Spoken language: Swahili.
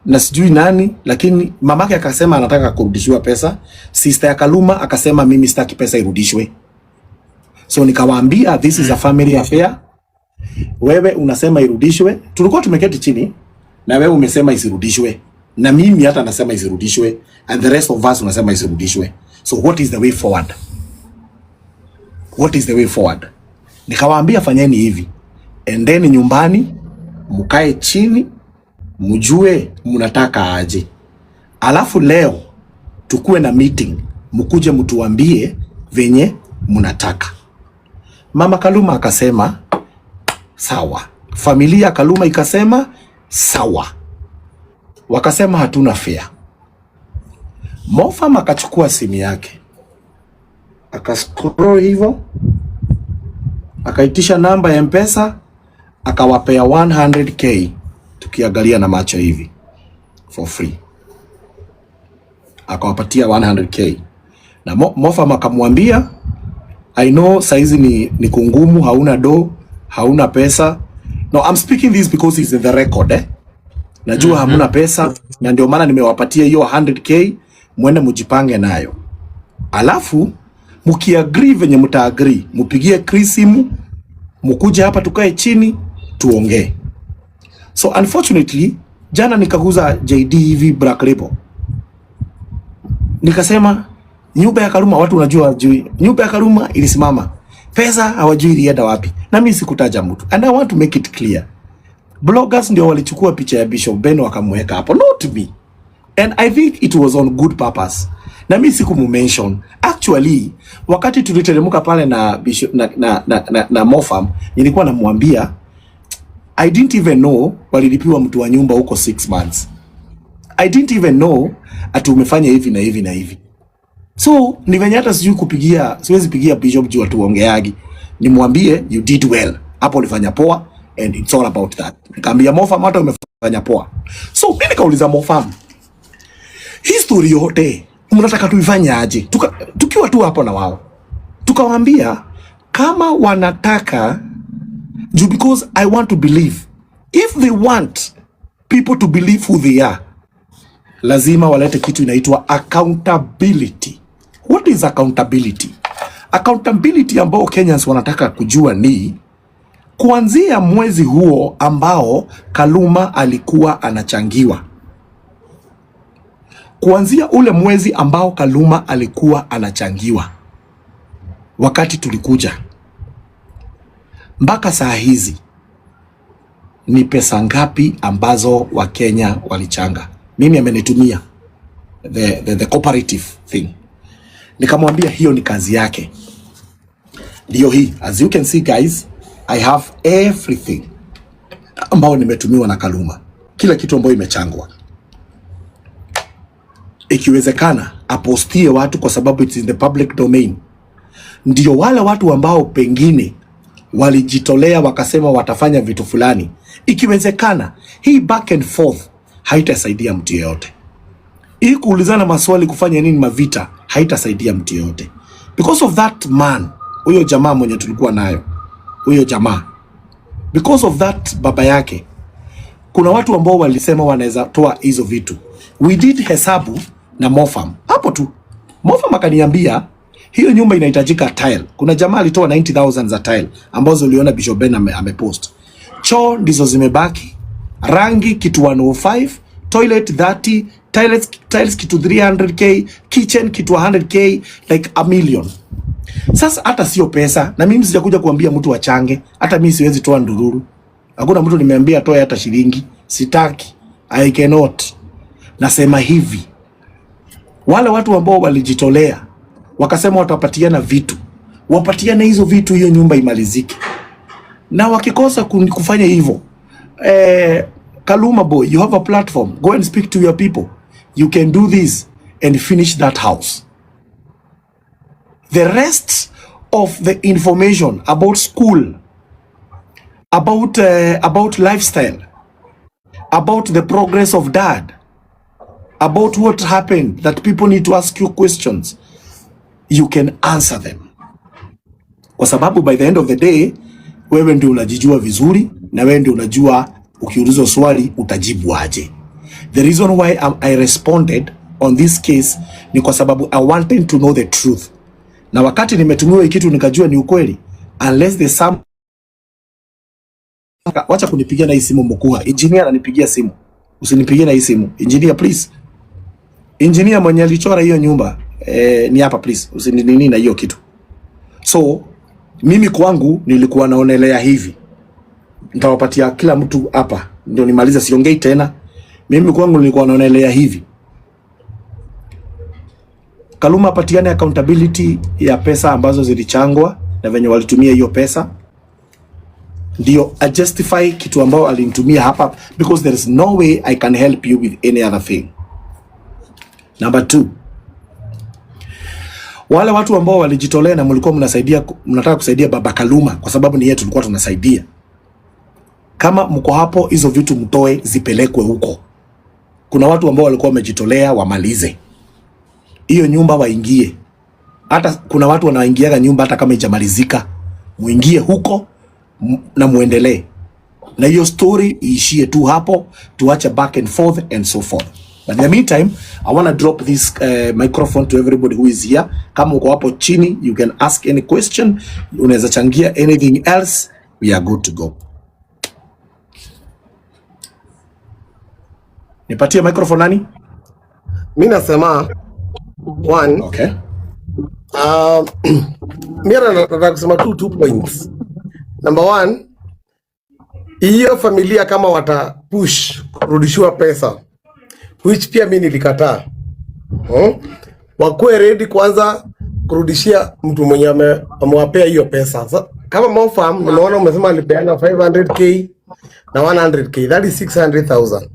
na sijui nani, lakini mamake akasema anataka kurudishiwa pesa. Sister ya Kaluma akasema mimi sitaki pesa irudishwe. So nikawaambia this is a family affair. Wewe unasema irudishwe. Tulikuwa tumeketi chini na wewe umesema isirudishwe. Na mimi hata nasema isirudishwe, and the rest of us unasema isirudishwe. So what is the way forward? What is the way forward? Nikawaambia fanyeni hivi. Endeni nyumbani, mkae chini, mjue mnataka aje. Alafu leo tukue na meeting, mkuje mtuambie venye mnataka. Mama Kaluma akasema sawa. Familia Kaluma ikasema sawa. Wakasema hatuna fare. Mofam akachukua simu yake, akascroll hivyo, akaitisha namba ya M-Pesa, akawapea 100k, tukiangalia na macho hivi for free. Akawapatia 100k. Na Mofam akamwambia, I know saizi ni kungumu, hauna do, hauna pesa. No, I'm speaking this because it's in the record, Najua hamuna pesa, na ndio maana nimewapatia hiyo 100k, mwende mujipange nayo. Alafu mkiagree venye mtaagree, mupigie Chris simu, mkuje hapa tukae chini tuongee. So unfortunately, jana nikaguza JD hivi Black Label. Nikasema nyumba ya Kaluma watu unajua hawajui. Nyumba ya Kaluma ilisimama. Pesa hawajui ilienda wapi. Na mimi sikutaja mtu. And I want to make it clear. Bloggers ndio walichukua picha ya Bishop Ben wakamweka hapo, not me. And I think it was on good purpose. Na mimi sikumention. Actually, wakati tuliteremka pale na Bishop na Mofam, nilikuwa namwambia I didn't even know walilipiwa mtu wa nyumba huko 6 months. I didn't even know ati umefanya hivi na hivi na hivi. So ni venye hata sijui kupigia, siwezi pigia Bishop juu atuongeagi. Nimwambie you did well. Hapo ulifanya poa and it's all about that. Nikamwambia Mofam hata umefanya poa. So mimi nikauliza Mofam, history yote mnataka tuifanye aje? Tukiwa tu hapo na wao. Tukawaambia kama wanataka juu, because I want to believe. If they want people to believe who they are, lazima walete kitu inaitwa accountability. What is accountability? Accountability ambao Kenyans wanataka kujua ni kuanzia mwezi huo ambao Kaluma alikuwa anachangiwa. Kuanzia ule mwezi ambao Kaluma alikuwa anachangiwa, wakati tulikuja mpaka saa hizi, ni pesa ngapi ambazo Wakenya walichanga? Mimi amenitumia the cooperative thing. Nikamwambia hiyo ni kazi yake. Ndio hii. As you can see guys, I have everything ambao nimetumiwa na Kaluma. Kila kitu ambayo imechangwa. Ikiwezekana apostie watu kwa sababu it's in the public domain. Ndio wale watu ambao pengine walijitolea wakasema watafanya vitu fulani. Ikiwezekana hii back and forth haitasaidia mtu yeyote. Hii kuulizana maswali kufanya nini mavita haitasaidia mtu yeyote. Because of that man, huyo jamaa mwenye tulikuwa nayo, huyo jamaa, because of that baba yake, kuna watu ambao walisema wanaweza toa hizo vitu. We did hesabu na Mofam. Hapo tu. Mofam akaniambia hiyo nyumba inahitajika tile. Kuna jamaa alitoa 90,000 za tile ambazo uliona Bishop Ben amepost. Choo ndizo zimebaki. Rangi kitu 105, toilet 30, tiles kitu 300k, kitchen kitu 100k, like a million. Sasa hata sio pesa, na mimi sijakuja kuambia mtu achange, hata mimi siwezi toa ndururu. Hakuna mtu nimeambia toa hata shilingi, sitaki. I cannot. Nasema hivi, wale watu ambao walijitolea wakasema watapatiana vitu, wapatiane hizo vitu, hiyo nyumba imalizike. Na wakikosa kufanya hivyo, Kaluma boy, you have a platform, go and speak to your people. You can do this and finish that house. The rest of the information about school, about lifestyle, about the progress of dad, about what happened that people need to ask you questions, you can answer them. Kwa sababu by the end of the day, wewe ndio unajijua vizuri, na wewe ndio unajua ukiulizwa swali utajibu aje. The reason why I responded on this case ni kwa sababu I wanted to know the truth. Na wakati nimetumiwa kitu nikajua ni ukweli, unless there's some, wacha kunipigia na hii simu mkuu. Engineer ananipigia simu. Usinipigie na hii simu. Engineer please. Engineer mwenye alichora hiyo nyumba ni hapa please. Usininini na hiyo kitu. So mimi kwangu nilikuwa naonelea hivi. Nitawapatia kila mtu hapa ndio nimaliza, siongei tena. Mimi kwangu nilikuwa naonelea hivi. Kaluma apatiane accountability ya pesa ambazo zilichangwa na venye walitumia hiyo pesa. Ndio a justify kitu ambao alinitumia hapa, because there is no way I can help you with any other thing. Number 2. Wale watu ambao walijitolea na mlikuwa mnataka kusaidia baba Kaluma kwa sababu ni yeye tulikuwa tunasaidia. Kama mko hapo, hizo vitu mtoe zipelekwe huko. Kuna watu ambao walikuwa wamejitolea wamalize. Hiyo nyumba waingie. Hata kuna watu wanaingiaga nyumba hata kama haijamalizika. Muingie huko na muendelee. Na hiyo story iishie tu hapo, tuache back and forth and so forth. But in the meantime, I want to drop this microphone to everybody who is here. Kama uko hapo chini, you can ask any question. Unaweza changia anything else. We are good to go. Nipatie microphone nani? Mimi nasema one. Okay. Mimi nataka kusema two points. Number 1, hiyo familia kama wata push kurudishiwa pesa, which pia mimi nilikataa. Wakuwe ready kwanza kurudishia mtu mwenye amewapea hiyo pesa. So, kama Mofam unaona umesema alipeana 500k na 100k, that is 600,000.